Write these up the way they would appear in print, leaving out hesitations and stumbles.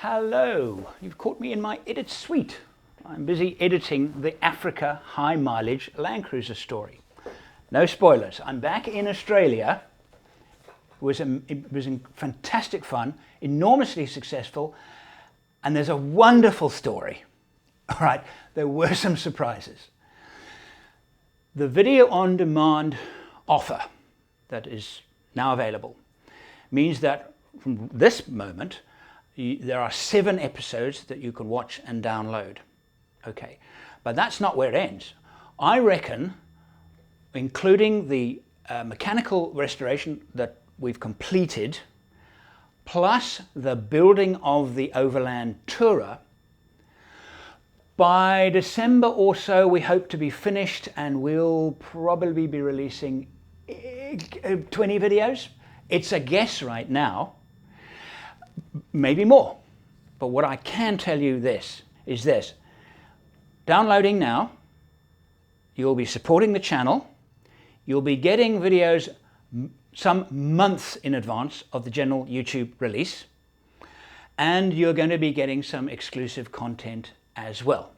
Hello, you've caught me in my edit suite. I'm busy editing the Africa high mileage Landcruiser story. No spoilers, I'm back in Australia. It was fantastic fun, enormously successful, and there's a wonderful story. All right, there were some surprises. The video on demand offer that is now available means that from this moment, there are 7 episodes that you can watch and download. Okay, but that's not where it ends. I reckon, including the mechanical restoration that we've completed, plus the building of the Overland tourer, by December or so we hope to be finished, and we'll probably be releasing 20 videos. It's a guess right now. Maybe more, but what I can tell you is this. Downloading now, you'll be supporting the channel, you'll be getting videos some months in advance of the general YouTube release, and you're going to be getting some exclusive content as well.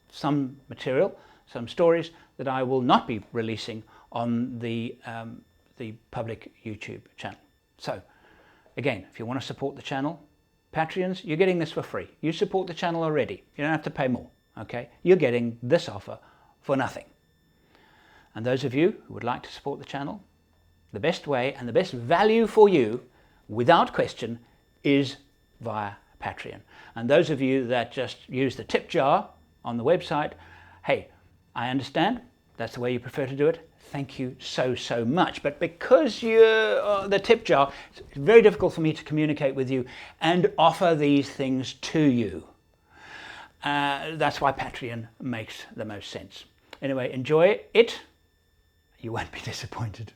Some material, some stories that I will not be releasing on the public YouTube channel. So again, if you want to support the channel, Patreons, you're getting this for free. You support the channel already. You don't have to pay more, okay? You're getting this offer for nothing. And those of you who would like to support the channel, the best way and the best value for you, without question, is via Patreon. And those of you that just use the tip jar on the website, hey, I understand, that's the way you prefer to do it. Thank you so much. But because you're the tip jar, it's very difficult for me to communicate with you and offer these things to you. That's why Patreon makes the most sense. Anyway, enjoy it. You won't be disappointed.